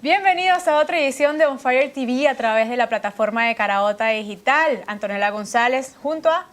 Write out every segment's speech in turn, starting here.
Bienvenidos a otra edición de On Fire TV a través de la plataforma de Caraota Digital. Antonella González junto a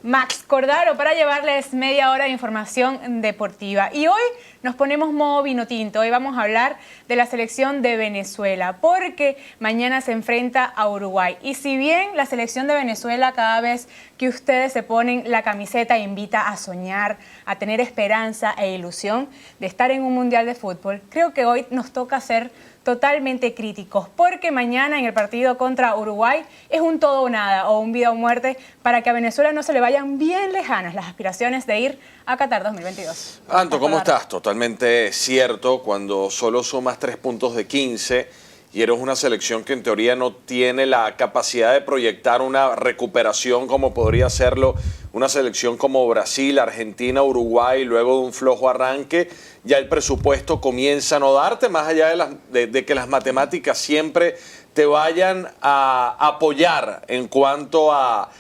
Max Cordaro para llevarles media hora de información deportiva. Y hoy nos ponemos modo vino tinto. Hoy vamos a hablar de la selección de Venezuela porque mañana se enfrenta a Uruguay. Y si bien la selección de Venezuela cada vez que ustedes se ponen la camiseta invita a soñar, a tener esperanza e ilusión de estar en un mundial de fútbol, creo que hoy nos toca ser totalmente críticos, porque mañana en el partido contra Uruguay es un todo o nada o un vida o muerte para que a Venezuela no se le vayan bien lejanas las aspiraciones de ir a Qatar 2022. Anto, ¿cómo estás? Totalmente cierto, cuando solo sumas 3 puntos de 15 y eres una selección que en teoría no tiene la capacidad de proyectar una recuperación como podría hacerlo una selección como Brasil, Argentina, Uruguay, luego de un flojo arranque, ya el presupuesto comienza a no darte, más allá de que las matemáticas siempre te vayan a apoyar en cuanto a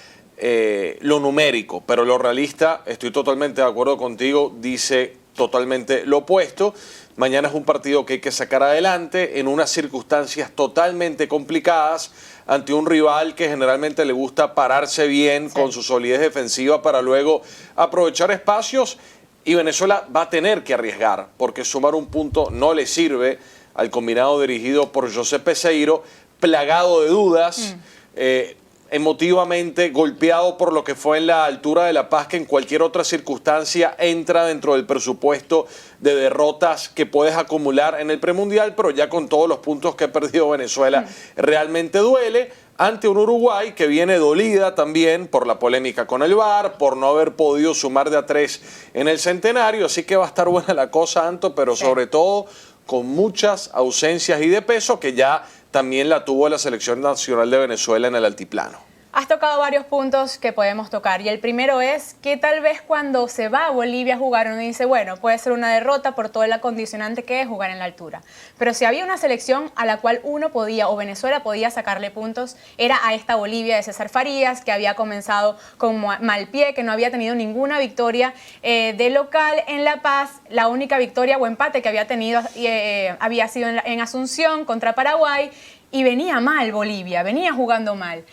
lo numérico, pero lo realista, estoy totalmente de acuerdo contigo, dice totalmente lo opuesto. Mañana es un partido que hay que sacar adelante en unas circunstancias totalmente complicadas ante un rival que generalmente le gusta pararse bien con su solidez defensiva para luego aprovechar espacios, y Venezuela va a tener que arriesgar porque sumar un punto no le sirve al combinado dirigido por José Peseiro, plagado de dudas, emotivamente golpeado por lo que fue en la altura de La Paz, que en cualquier otra circunstancia entra dentro del presupuesto de derrotas que puedes acumular en el premundial, pero ya con todos los puntos que ha perdido Venezuela realmente duele ante un Uruguay que viene dolida también por la polémica con el VAR, por no haber podido sumar de a 3 en el centenario, así que va a estar buena la cosa, Anto, pero sobre todo con muchas ausencias y de peso que ya también la tuvo la Selección Nacional de Venezuela en el altiplano. Has tocado varios puntos que podemos tocar y el primero es que tal vez cuando se va a Bolivia a jugar uno dice, bueno, puede ser una derrota por todo el acondicionante que es jugar en la altura. Pero si había una selección a la cual uno podía o Venezuela podía sacarle puntos, era a esta Bolivia de César Farías, que había comenzado con mal pie, que no había tenido ninguna victoria de local en La Paz. La única victoria o empate que había tenido había sido en Asunción contra Paraguay, y venía mal Bolivia, venía jugando mal.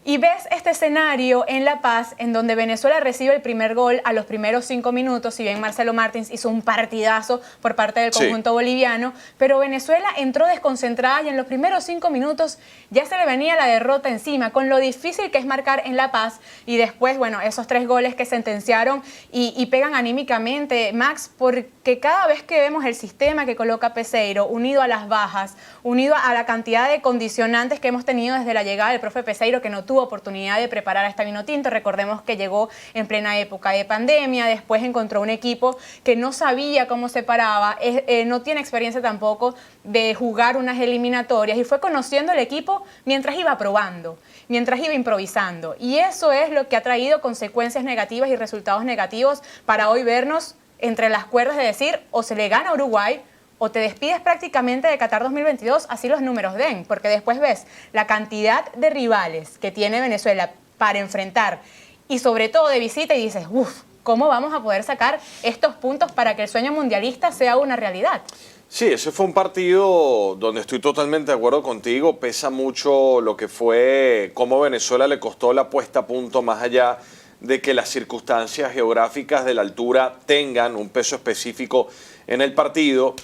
Y ves este escenario en La Paz, en donde Venezuela recibe el primer gol a los primeros 5 minutos, si bien Marcelo Martins hizo un partidazo por parte del conjunto boliviano, pero Venezuela entró desconcentrada y en los primeros 5 minutos ya se le venía la derrota encima, con lo difícil que es marcar en La Paz. Y después, bueno, esos 3 goles que sentenciaron y pegan anímicamente, Max, porque cada vez que vemos el sistema que coloca Peseiro, unido a las bajas, unido a la cantidad de condicionantes que hemos tenido desde la llegada del profe Peseiro, que no tuvo oportunidad de preparar a esta Vinotinto. Recordemos que llegó en plena época de pandemia, después encontró un equipo que no sabía cómo se paraba, no tiene experiencia tampoco de jugar unas eliminatorias, y fue conociendo el equipo mientras iba probando, mientras iba improvisando, y eso es lo que ha traído consecuencias negativas y resultados negativos para hoy vernos entre las cuerdas de decir, o se le gana a Uruguay o te despides prácticamente de Qatar 2022, así los números den, porque después ves la cantidad de rivales que tiene Venezuela para enfrentar y sobre todo de visita y dices, uff, ¿cómo vamos a poder sacar estos puntos para que el sueño mundialista sea una realidad? Sí, ese fue un partido donde estoy totalmente de acuerdo contigo. Pesa mucho lo que fue, cómo Venezuela le costó la puesta a punto, más allá de que las circunstancias geográficas de la altura tengan un peso específico en el partido.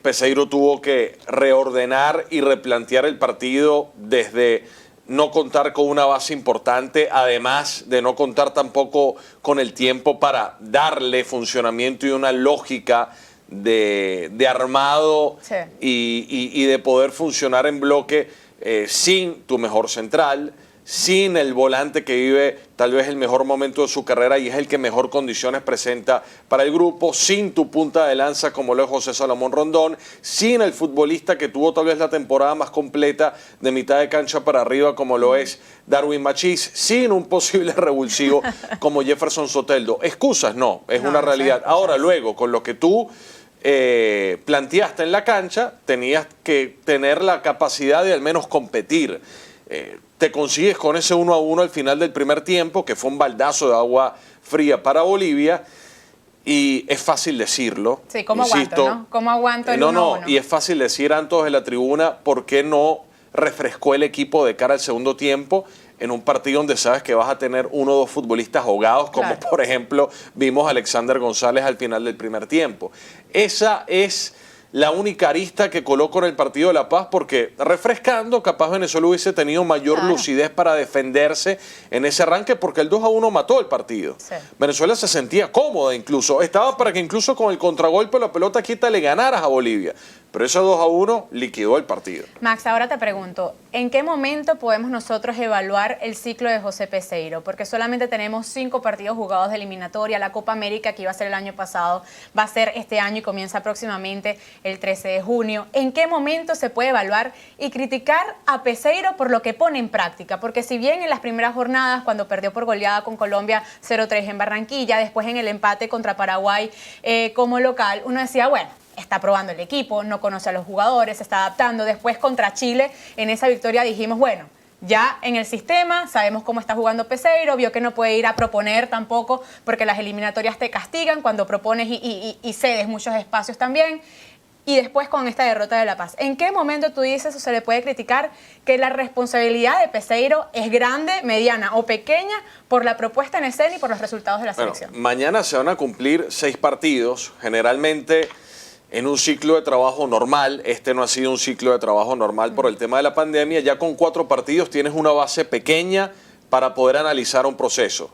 Peseiro tuvo que reordenar y replantear el partido desde no contar con una base importante, además de no contar tampoco con el tiempo para darle funcionamiento y una lógica de armado y de poder funcionar en bloque sin tu mejor central, sin el volante que vive tal vez el mejor momento de su carrera y es el que mejor condiciones presenta para el grupo, sin tu punta de lanza como lo es José Salomón Rondón, sin el futbolista que tuvo tal vez la temporada más completa de mitad de cancha para arriba como lo es Darwin Machís, sin un posible revulsivo como Jefferson Soteldo. Excusas no, es una realidad. Ahora luego, con lo que tú planteaste en la cancha, tenías que tener la capacidad de al menos competir. Te consigues con ese 1-1 al final del primer tiempo, que fue un baldazo de agua fría para Bolivia, Y es fácil decirlo. Sí, ¿cómo insisto, aguanto, no? ¿Cómo aguanto el 1-1? Y es fácil decir Antos de la tribuna, ¿por qué no refrescó el equipo de cara al segundo tiempo en un partido donde sabes que vas a tener uno o dos futbolistas ahogados, como claro, por ejemplo vimos a Alexander González al final del primer tiempo? Esa es la única arista que coloco en el partido de La Paz, porque refrescando, capaz Venezuela hubiese tenido mayor lucidez para defenderse en ese arranque, porque el 2-1 mató el partido. Sí. Venezuela se sentía cómoda incluso, estaba para que incluso con el contragolpe la pelota quieta le ganaras a Bolivia. Pero ese 2-1 liquidó el partido. Max, ahora te pregunto, ¿en qué momento podemos nosotros evaluar el ciclo de José Peseiro? Porque solamente tenemos 5 partidos jugados de eliminatoria. La Copa América, que iba a ser el año pasado, va a ser este año y comienza próximamente el 13 de junio. ¿En qué momento se puede evaluar y criticar a Peseiro por lo que pone en práctica? Porque si bien en las primeras jornadas, cuando perdió por goleada con Colombia 0-3 en Barranquilla, después en el empate contra Paraguay como local, uno decía, bueno, está probando el equipo, no conoce a los jugadores, se está adaptando. Después contra Chile, en esa victoria dijimos, bueno, ya en el sistema, sabemos cómo está jugando Peseiro, vio que no puede ir a proponer tampoco, porque las eliminatorias te castigan cuando propones y cedes muchos espacios también. Y después con esta derrota de La Paz, ¿en qué momento tú dices o se le puede criticar que la responsabilidad de Peseiro es grande, mediana o pequeña por la propuesta en escena y por los resultados de la selección? Mañana se van a cumplir 6 partidos, generalmente en un ciclo de trabajo normal. Este no ha sido un ciclo de trabajo normal por el tema de la pandemia. Ya con 4 partidos tienes una base pequeña para poder analizar un proceso.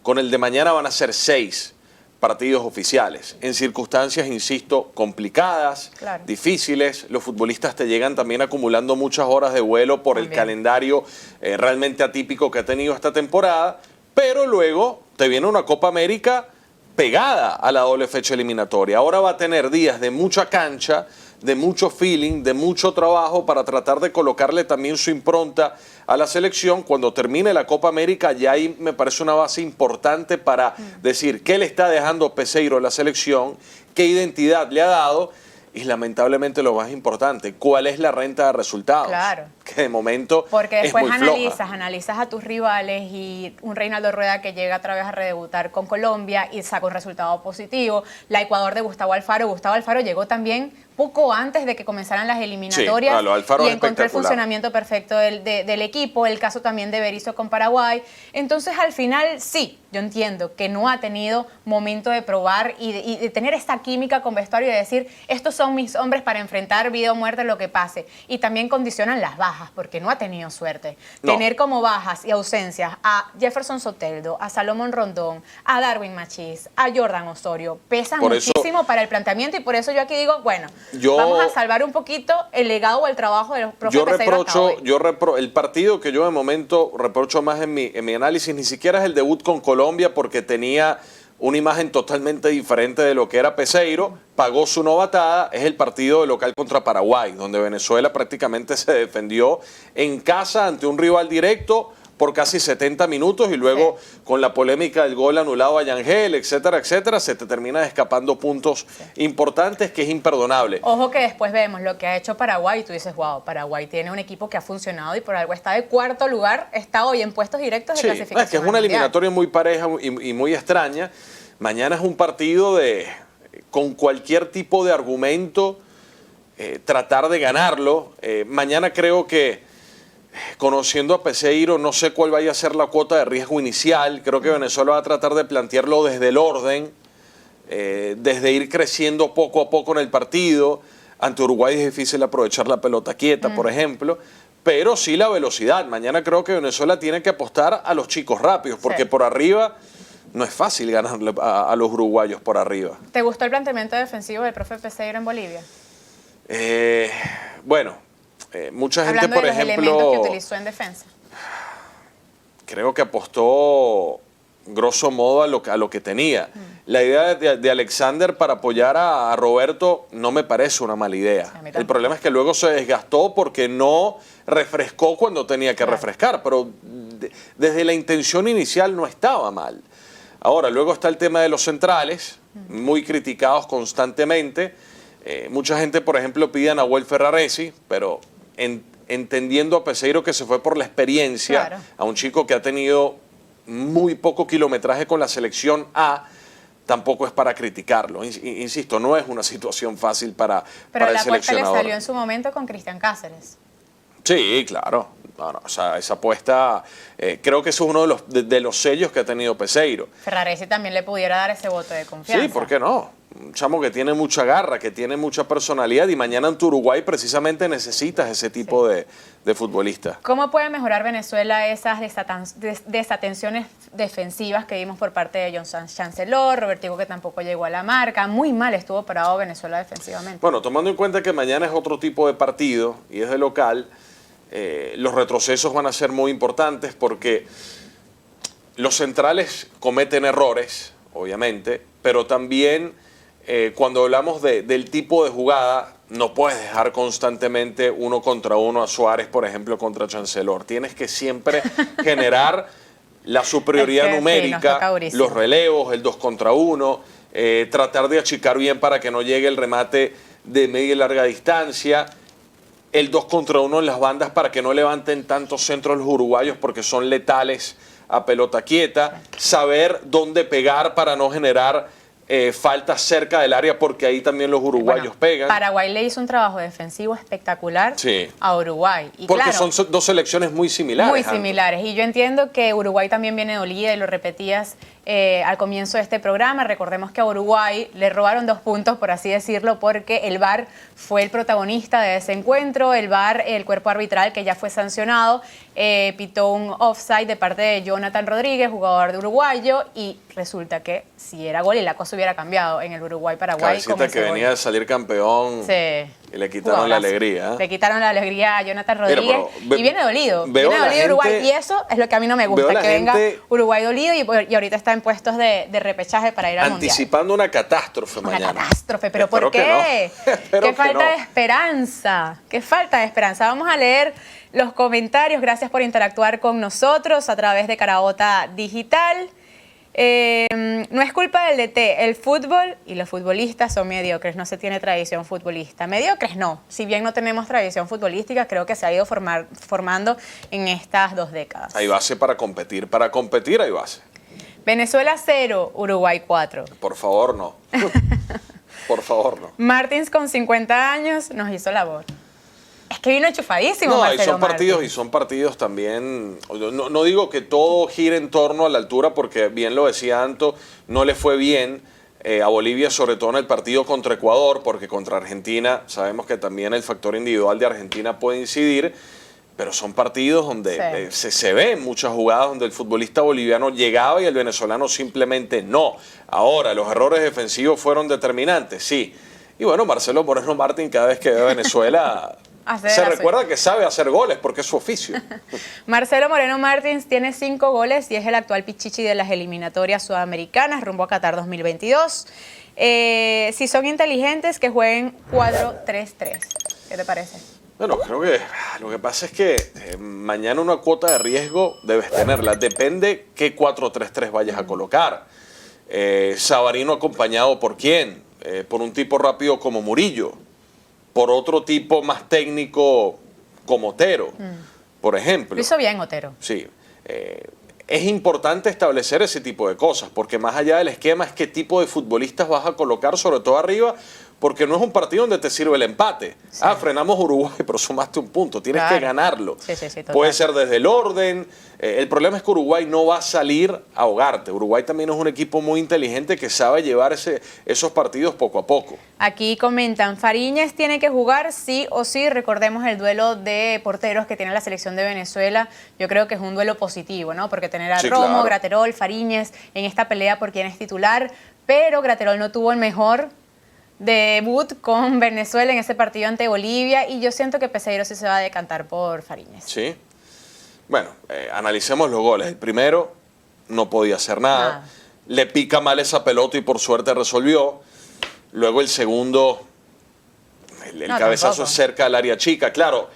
Con el de mañana van a ser 6 partidos oficiales, en circunstancias, insisto, complicadas, claro, difíciles. Los futbolistas te llegan también acumulando muchas horas de vuelo por el calendario realmente atípico que ha tenido esta temporada, pero luego te viene una Copa América pegada a la doble fecha eliminatoria. Ahora va a tener días de mucha cancha, de mucho feeling, de mucho trabajo para tratar de colocarle también su impronta a la selección. Cuando termine la Copa América, ya ahí me parece una base importante para decir qué le está dejando Peseiro a la selección, qué identidad le ha dado y lamentablemente lo más importante, cuál es la renta de resultados. Claro. Que de momento porque después es muy floja. analizas a tus rivales y un Reinaldo Rueda que llega otra vez a redebutar con Colombia y saca un resultado positivo. La Ecuador de Gustavo Alfaro llegó también poco antes de que comenzaran las eliminatorias, sí, y encontró el funcionamiento perfecto del equipo. El caso también de Berizzo con Paraguay. Entonces al final sí, yo entiendo que no ha tenido momento de probar y de tener esta química con vestuario y de decir, estos son mis hombres para enfrentar vida o muerte, lo que pase. Y también condicionan las bajas, porque no ha tenido suerte. No. Tener como bajas y ausencias a Jefferson Soteldo, a Salomón Rondón, a Darwin Machís, a Jordan Osorio, pesan muchísimo para el planteamiento, y por eso yo aquí digo, bueno, vamos a salvar un poquito el legado o el trabajo de los profes Peseiro hasta hoy. El partido que yo de momento reprocho más en mi análisis ni siquiera es el debut con Colombia, porque tenía una imagen totalmente diferente de lo que era Peseiro, pagó su novatada. Es el partido de local contra Paraguay, donde Venezuela prácticamente se defendió en casa ante un rival directo por casi 70 minutos y luego con la polémica del gol anulado a Yangel, etcétera, etcétera, se te termina escapando puntos importantes, que es imperdonable. Ojo que después vemos lo que ha hecho Paraguay y tú dices, wow, Paraguay tiene un equipo que ha funcionado y por algo está de 4º lugar, está hoy en puestos directos de clasificación. Es que es una eliminatoria muy pareja y muy extraña. Mañana es un partido con cualquier tipo de argumento, tratar de ganarlo. Mañana creo que, conociendo a Peseiro, no sé cuál vaya a ser la cuota de riesgo inicial. Creo que Venezuela va a tratar de plantearlo desde el orden, desde ir creciendo poco a poco en el partido. Ante Uruguay es difícil aprovechar la pelota quieta, por ejemplo, pero sí la velocidad. Mañana creo que Venezuela tiene que apostar a los chicos rápidos, porque por arriba no es fácil ganarle a los uruguayos por arriba. ¿Te gustó el planteamiento defensivo del profe Peseiro en Bolivia? Bueno, mucha gente, hablando por de los ejemplo, elementos que utilizó en defensa. Creo que apostó grosso modo a lo que tenía. La idea de Alexander para apoyar a Roberto no me parece una mala idea. Sí, el problema es que luego se desgastó porque no refrescó cuando tenía que refrescar, pero desde la intención inicial no estaba mal. Ahora, luego está el tema de los centrales, muy criticados constantemente. Mucha gente, por ejemplo, pide a Nahuel Ferraresi, pero entendiendo a Peseiro que se fue por la experiencia, a un chico que ha tenido muy poco kilometraje con la selección A, tampoco es para criticarlo. Insisto, no es una situación fácil para Pero el la apuesta le seleccionador. salió en su momento con Cristian Cáceres. Sí, claro. No, o sea, esa apuesta, creo que eso es uno de los sellos que ha tenido Peseiro. Ferraresi también le pudiera dar ese voto de confianza. Sí, ¿por qué no? Un chamo que tiene mucha garra, que tiene mucha personalidad y mañana en tu Uruguay precisamente necesitas ese tipo de futbolista. ¿Cómo puede mejorar Venezuela esas desatenciones defensivas que vimos por parte de John Chancellor, Robertico que tampoco llegó a la marca? Muy mal estuvo parado Venezuela defensivamente. Bueno, tomando en cuenta que mañana es otro tipo de partido y es de local, los retrocesos van a ser muy importantes porque los centrales cometen errores, obviamente, pero también cuando hablamos del tipo de jugada, no puedes dejar constantemente uno contra uno a Suárez, por ejemplo, contra Chancellor. Tienes que siempre generar la superioridad numérica, sí, los relevos, el 2 contra 1, tratar de achicar bien para que no llegue el remate de media y larga distancia, el 2 contra 1 en las bandas para que no levanten tantos centros los uruguayos porque son letales a pelota quieta, saber dónde pegar para no generar faltas cerca del área porque ahí también los uruguayos pegan. Paraguay le hizo un trabajo defensivo espectacular sí. a Uruguay. Y porque claro, son dos selecciones muy similares. Muy similares. Y yo entiendo que Uruguay también viene dolida y lo repetías al comienzo de este programa. Recordemos que a Uruguay le robaron 2 puntos, por así decirlo, porque el VAR fue el protagonista de ese encuentro. El VAR, el cuerpo arbitral que ya fue sancionado, pitó un offside de parte de Jonathan Rodríguez, jugador de uruguayo, y resulta que si era gol y la cosa hubiera cambiado en el Uruguay-Paraguay. Cabecita que venía de salir campeón. Sí. Y le quitaron la alegría. Le quitaron la alegría a Jonathan Rodríguez. Mira, y viene dolido. Viene dolido Uruguay. Y eso es lo que a mí no me gusta. Que venga Uruguay dolido y ahorita está en puestos de repechaje para ir al Mundial. Anticipando una catástrofe mañana. Una catástrofe. ¿Pero por qué? Qué falta de esperanza. Qué falta de esperanza. Vamos a leer los comentarios. Gracias por interactuar con nosotros a través de Caraota Digital. No es culpa del DT, el fútbol y los futbolistas son mediocres, no se tiene tradición futbolista. Mediocres no, si bien no tenemos tradición futbolística, creo que se ha ido formando en estas 2 décadas. Hay base para competir hay base. Venezuela 0, Uruguay 4. Por favor, no. Por favor, no. Martins con 50 años nos hizo labor. Es que vino enchufadísimo. No, Marcelo y son partidos también. No digo que todo gire en torno a la altura, porque bien lo decía Anto, no le fue bien a Bolivia, sobre todo en el partido contra Ecuador, porque contra Argentina sabemos que también el factor individual de Argentina puede incidir, pero son partidos donde se ven muchas jugadas donde el futbolista boliviano llegaba y el venezolano simplemente no. Ahora, los errores defensivos fueron determinantes, sí. Y bueno, Marcelo Moreno Martín cada vez que ve a Venezuela se recuerda que sabe hacer goles porque es su oficio. Marcelo Moreno Martins tiene 5 goles y es el actual pichichi de las eliminatorias sudamericanas rumbo a Qatar 2022. Si son inteligentes, que jueguen 4-3-3. ¿Qué te parece? Bueno, creo que lo que pasa es que mañana una cuota de riesgo debes tenerla. Depende qué 4-3-3 vayas a colocar. Savarino acompañado por quién? Por un tipo rápido como Murillo. Por otro tipo más técnico como Otero, por ejemplo. Lo hizo bien Otero. Sí. Es importante establecer ese tipo de cosas, porque más allá del esquema es qué tipo de futbolistas vas a colocar, sobre todo arriba, porque no es un partido donde te sirve el empate. Sí. Frenamos Uruguay, pero sumaste un punto, tienes que ganarlo. Sí, puede ser desde el orden. El problema es que Uruguay no va a salir a ahogarte. Uruguay también es un equipo muy inteligente que sabe llevar esos partidos poco a poco. Aquí comentan, Fariñez tiene que jugar sí o sí. Recordemos el duelo de porteros que tiene la selección de Venezuela. Yo creo que es un duelo positivo, ¿no? Porque tener a Romo, claro, Graterol, Fariñez en esta pelea por quién es titular, pero Graterol no tuvo el mejor debut con Venezuela en ese partido ante Bolivia y yo siento que Peseiro sí se va a decantar por Fariñez. Sí. Bueno, analicemos los goles. El primero no podía hacer nada. Le pica mal esa pelota y por suerte resolvió. Luego el segundo, el cabezazo cerca del área chica. Claro,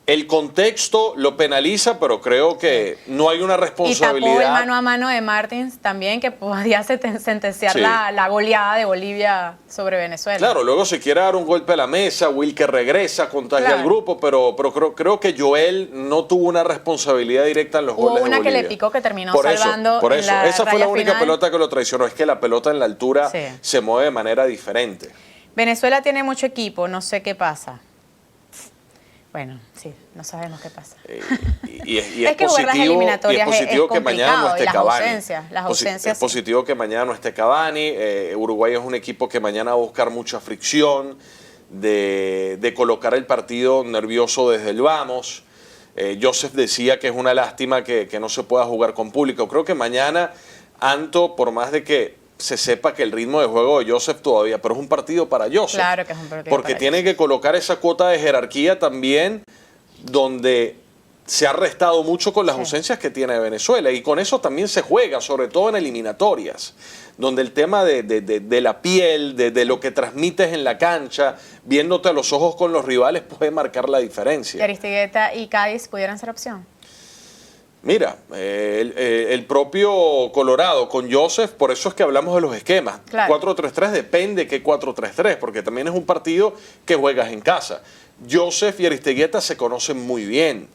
El contexto lo penaliza, pero creo que no hay una Y responsabilidad. tapó el mano a mano de Martins también, que podía sentenciar Sí. la goleada de Bolivia sobre Venezuela. Claro, luego se quiere dar un golpe a la mesa, Wilker regresa, contagia Claro. al grupo, pero creo que Joel no tuvo una responsabilidad directa en los Hubo goles de una que Bolivia. le picó que terminó Por eso, salvando por en eso. la Esa fue la raya única final. pelota que lo traicionó, es que la pelota en la altura Sí. se mueve de manera diferente. Venezuela tiene mucho equipo, no sé qué pasa. Bueno, sí, no sabemos qué pasa. Y Es que jugar las eliminatorias es que mañana no complicado, y esté las Cavani. ausencias, las Es ausencias, sí. positivo que mañana no esté Cavani. Uruguay es un equipo que mañana va a buscar mucha fricción, de colocar el partido nervioso desde el vamos. Joseph decía que es una lástima que no se pueda jugar con público. Creo que mañana, Anto, por más de que se sepa que el ritmo de juego de Joseph todavía, pero es un partido para Joseph. Claro que es un partido porque para tiene que colocar esa cuota de jerarquía también, donde se ha restado mucho con las Sí. ausencias que tiene Venezuela, y con eso también se juega, sobre todo en eliminatorias, donde el tema de la piel, de lo que transmites en la cancha, viéndote a los ojos con los rivales, puede marcar la diferencia. Aristigueta y Cádiz pudieran ser opción. Mira, el propio Colorado con Joseph, por eso es que hablamos de los esquemas. Claro. 4-3-3 depende qué 4-3-3, porque también es un partido que juegas en casa. Joseph y Aristigueta se conocen muy bien.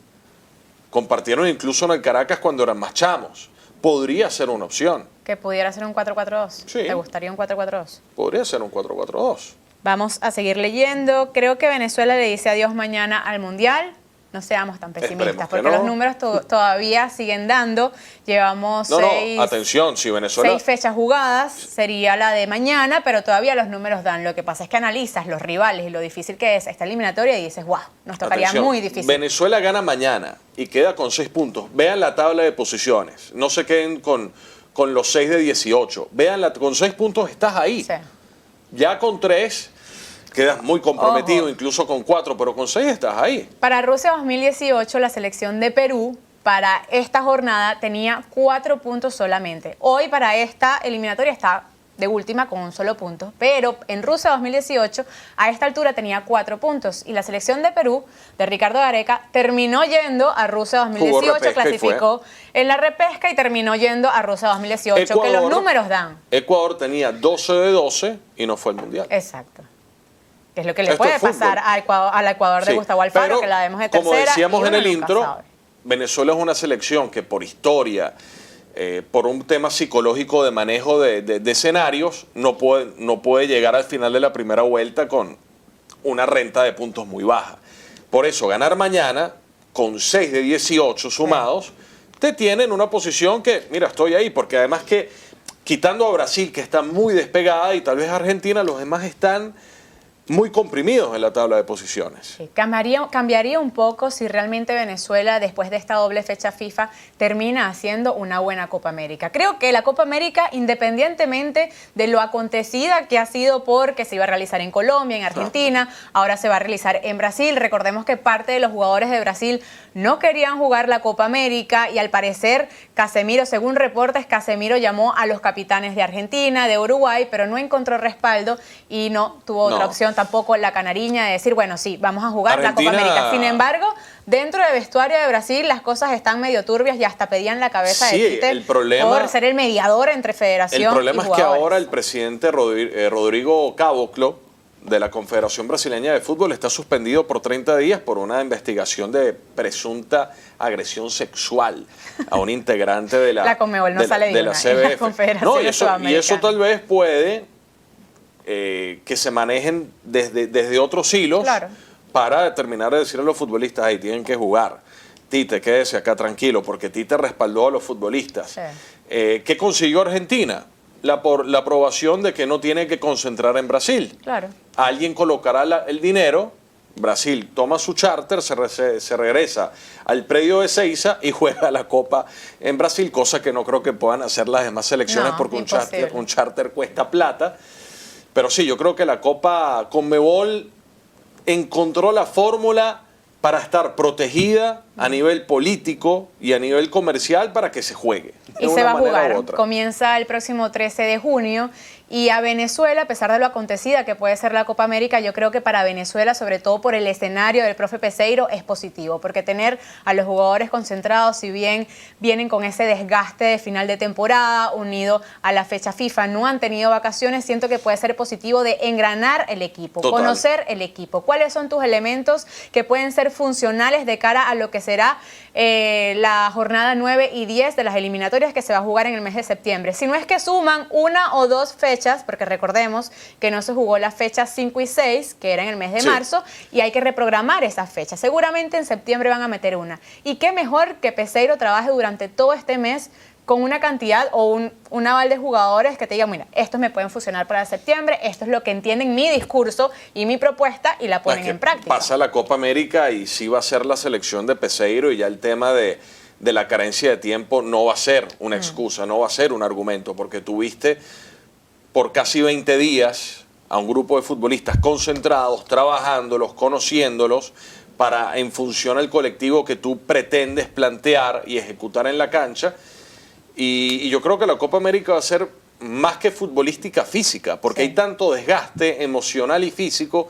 Compartieron incluso en el Caracas cuando eran más chamos. Podría ser una opción. Que pudiera ser un 4-4-2. Sí. ¿Te gustaría un 4-4-2? Podría ser un 4-4-2. Vamos a seguir leyendo. Creo que Venezuela le dice adiós mañana al Mundial. No seamos tan pesimistas, Esperemos que porque no. los números todavía siguen dando. Llevamos No, seis, no, atención, si Venezuela... 6 fechas jugadas, sería la de mañana, pero todavía los números dan. Lo que pasa es que analizas los rivales y lo difícil que es esta eliminatoria y dices, guau, nos tocaría Atención, muy difícil. Venezuela gana mañana y queda con 6 puntos. Vean la tabla de posiciones. No se queden con los 6 de 18. Vean, con 6 puntos estás ahí. Sí. Ya con 3 quedas muy comprometido, Ojo. incluso con 4, pero con 6 estás ahí. Para Rusia 2018, la selección de Perú para esta jornada tenía 4 puntos solamente. Hoy para esta eliminatoria está de última con un solo punto, pero en Rusia 2018 a esta altura tenía 4 puntos y la selección de Perú de Ricardo Gareca terminó yendo a Rusia 2018, repesca y clasificó en la repesca y terminó yendo a Rusia 2018, que los números dan. Ecuador tenía 12 de 12 y no fue al Mundial. Exacto. Que es lo que le Esto puede es fútbol. pasar al Ecuador de Sí, Gustavo Alfaro, pero, que la vemos de tercera. como decíamos y en uno el nunca intro, sabe. Venezuela es una selección que por historia, por un tema psicológico de manejo de escenarios, no puede llegar al final de la primera vuelta con una renta de puntos muy baja. Por eso, ganar mañana con 6 de 18 sumados, te tiene en una posición que, mira, estoy ahí, porque además que, quitando a Brasil, que está muy despegada, y tal vez Argentina, los demás están muy comprimidos en la tabla de posiciones. Sí, cambiaría un poco si realmente Venezuela, después de esta doble fecha FIFA, termina haciendo una buena Copa América. Creo que la Copa América, independientemente de lo acontecida que ha sido porque se iba a realizar en Colombia, en Argentina, ahora se va a realizar en Brasil. Recordemos que parte de los jugadores de Brasil no querían jugar la Copa América y al parecer Casemiro, según reportes, Casemiro llamó a los capitanes de Argentina, de Uruguay, pero no encontró respaldo y no tuvo otra opción tampoco la canariña de decir, bueno, sí, vamos a jugar Argentina... la Copa América. Sin embargo, dentro del vestuario de Brasil las cosas están medio turbias y hasta pedían la cabeza de Tite por ser el mediador entre federación y jugadores. El problema es que ahora el presidente Rodrigo Caboclo, de la Confederación Brasileña de Fútbol, está suspendido por 30 días por una investigación de presunta agresión sexual a un integrante de la, la Conmebol no sale de la CBF. La Confederación No, y eso tal vez puede que se manejen desde otros hilos, claro, para terminar de decirle a los futbolistas, ahí tienen que jugar. Tite, quédese acá tranquilo, porque Tite respaldó a los futbolistas. Sí. ¿Qué consiguió Argentina? La aprobación de que no tiene que concentrar en Brasil. Claro. Alguien colocará el dinero, Brasil toma su charter, se regresa al predio de Seiza y juega la Copa en Brasil, cosa que no creo que puedan hacer las demás selecciones, porque un charter cuesta plata. Pero sí, yo creo que la Copa Conmebol encontró la fórmula para estar protegida a nivel político y a nivel comercial para que se juegue. Y se va a jugar. Comienza el próximo 13 de junio. Y a Venezuela, a pesar de lo acontecida que puede ser la Copa América, yo creo que para Venezuela, sobre todo por el escenario del profe Peseiro, es positivo. Porque tener a los jugadores concentrados, si bien vienen con ese desgaste de final de temporada, unido a la fecha FIFA, no han tenido vacaciones, siento que puede ser positivo de engranar el equipo, Total. Conocer el equipo. ¿Cuáles son tus elementos que pueden ser funcionales de cara a lo que será la jornada 9 y 10 de las eliminatorias que se va a jugar en el mes de septiembre? Si no es que suman una o dos fechas, porque recordemos que no se jugó las fechas 5 y 6, que era en el mes de marzo, y hay que reprogramar esas fechas. Seguramente en septiembre van a meter una. Y qué mejor que Peseiro trabaje durante todo este mes con una cantidad o un aval de jugadores que te digan, mira, estos me pueden funcionar para septiembre, esto es lo que entienden mi discurso y mi propuesta y la ponen en práctica. Pasa la Copa América y sí va a ser la selección de Peseiro y ya el tema de la carencia de tiempo no va a ser una excusa, no va a ser un argumento, porque tuviste por casi 20 días a un grupo de futbolistas concentrados, trabajándolos, conociéndolos, para en función al colectivo que tú pretendes plantear y ejecutar en la cancha. Y yo creo que la Copa América va a ser más que futbolística, física, porque hay tanto desgaste emocional y físico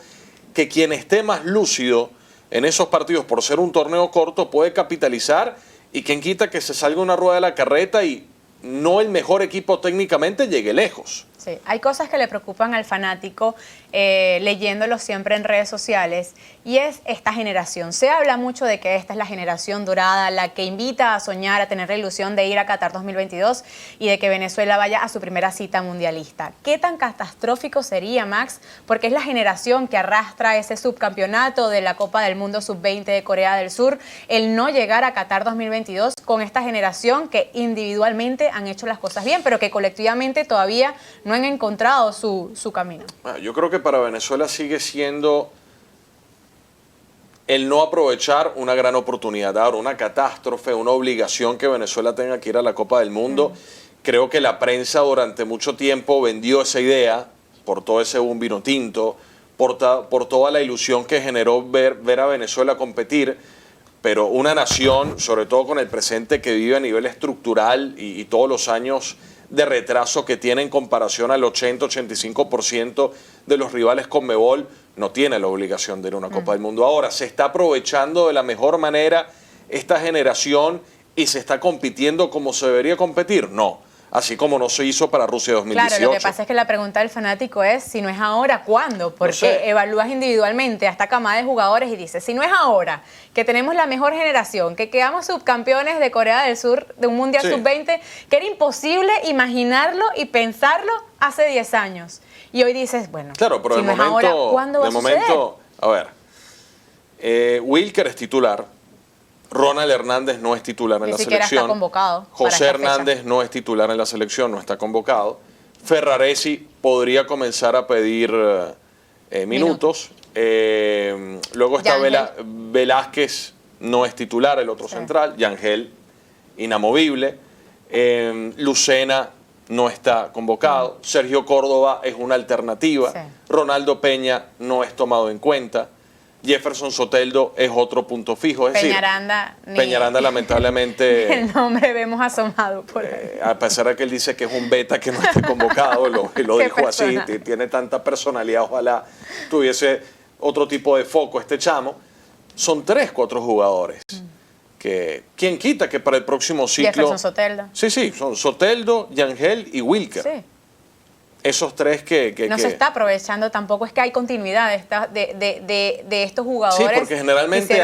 que quien esté más lúcido en esos partidos por ser un torneo corto puede capitalizar, y quien quita que se salga una rueda de la carreta y no el mejor equipo técnicamente llegue lejos. Sí, hay cosas que le preocupan al fanático leyéndolo siempre en redes sociales, y es esta generación. Se habla mucho de que esta es la generación dorada, la que invita a soñar, a tener la ilusión de ir a Qatar 2022 y de que Venezuela vaya a su primera cita mundialista. ¿Qué tan catastrófico sería, Max? Porque es la generación que arrastra ese subcampeonato de la Copa del Mundo Sub-20 de Corea del Sur, el no llegar a Qatar 2022 con esta generación que individualmente han hecho las cosas bien, pero que colectivamente todavía no han encontrado su camino. Yo creo que para Venezuela sigue siendo el no aprovechar una gran oportunidad. Ahora, una catástrofe, una obligación que Venezuela tenga que ir a la Copa del Mundo. Creo que la prensa durante mucho tiempo vendió esa idea por todo ese boom vino tinto, por toda la ilusión que generó ver a Venezuela competir. Pero una nación, sobre todo con el presente que vive a nivel estructural y todos los años de retraso que tiene en comparación al 80-85% de los rivales Conmebol, no tiene la obligación de ir a una Copa del Mundo. Ahora, ¿se está aprovechando de la mejor manera esta generación y se está compitiendo como se debería competir? No. Así como no se hizo para Rusia 2018. Claro, lo que pasa es que la pregunta del fanático es, si no es ahora, ¿cuándo? Porque evalúas individualmente a esta camada de jugadores y dices, si no es ahora, que tenemos la mejor generación, que quedamos subcampeones de Corea del Sur, de un Mundial Sub-20, que era imposible imaginarlo y pensarlo hace 10 años. Y hoy dices, bueno, claro, pero si no es ahora, ¿cuándo va a suceder? A ver, Wilker es titular. Ronald Hernández no es titular en la selección. Ni siquiera está convocado. José Hernández no es titular en la selección, no está convocado. Ferraresi podría comenzar a pedir minutos. Luego está Velázquez, no es titular, el otro central. Yangel, inamovible. Lucena no está convocado. Sergio Córdoba es una alternativa. Ronaldo Peña no es tomado en cuenta. Jefferson Soteldo es otro punto fijo. Es Peñaranda lamentablemente... el nombre vemos asomado por ahí. A pesar de que él dice que es un beta que no esté convocado, lo dijo así, tiene tanta personalidad, ojalá tuviese otro tipo de foco este chamo. Son 3-4 jugadores. ¿Quién quita que para el próximo ciclo... Jefferson Soteldo. Sí, son Soteldo, Yangel y Wilker. Sí. Esos tres que no se está aprovechando, tampoco es que hay continuidad de estos jugadores. Sí, porque generalmente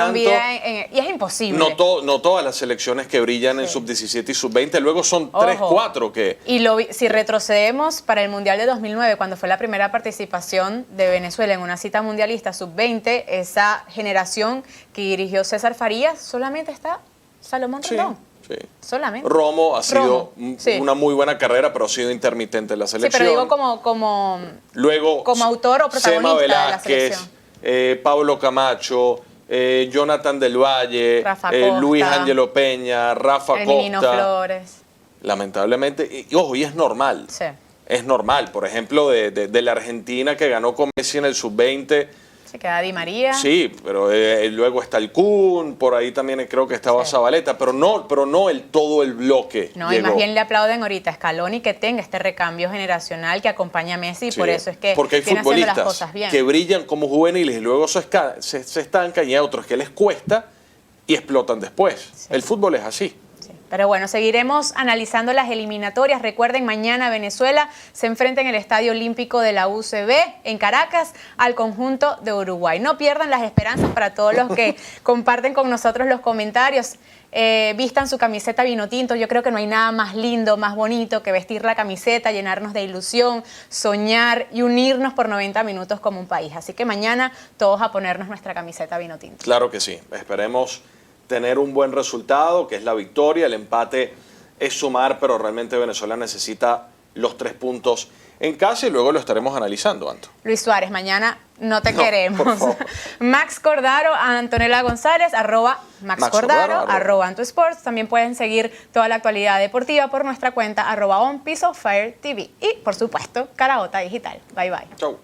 y es imposible. No todas las selecciones que brillan en sub-17 y sub-20, luego son 3-4 que... Y si retrocedemos para el Mundial de 2009, cuando fue la primera participación de Venezuela en una cita mundialista sub-20, esa generación que dirigió César Farías, solamente está Salomón Rondón. Sí. Solamente. Romo ha sido una muy buena carrera, pero ha sido intermitente en la selección. Sí, pero digo como autor o protagonista Sema Velázquez, de la selección. Pablo Camacho, Jonathan del Valle, Luis Ángelo Peña, Rafa Costa. Menino Flores. Lamentablemente, y es normal. Sí. Es normal. Por ejemplo, de la Argentina que ganó con Messi en el sub-20, Se queda Di María. Sí, pero luego está el Kun, por ahí también creo que estaba Zabaleta, pero no todo el bloque No, llegó. y más bien le aplauden ahorita a Scaloni que tenga este recambio generacional que acompaña a Messi, y por eso es que porque hay viene haciendo las futbolistas cosas bien. que brillan como juveniles y luego se estancan, y hay otros que les cuesta y explotan después. Sí. El fútbol es así. Sí. Pero bueno, seguiremos analizando las eliminatorias. Recuerden, mañana Venezuela se enfrenta en el Estadio Olímpico de la UCB en Caracas al conjunto de Uruguay. No pierdan las esperanzas para todos los que comparten con nosotros los comentarios. Vistan su camiseta vino tinto. Yo creo que no hay nada más lindo, más bonito que vestir la camiseta, llenarnos de ilusión, soñar y unirnos por 90 minutos como un país. Así que mañana todos a ponernos nuestra camiseta vino tinto. Claro que sí. Esperemos tener un buen resultado, que es la victoria. El empate es sumar, pero realmente Venezuela necesita los 3 puntos en casa y luego lo estaremos analizando, Anto. Luis Suárez, mañana no te No, queremos. por favor. Max Cordaro, Antonella González, @Max Cordaro, @Anto Sports. También pueden seguir toda la actualidad deportiva por nuestra cuenta @OnPieceOfFireTV. Y, por supuesto, Caraota Digital. Bye, bye. Chau.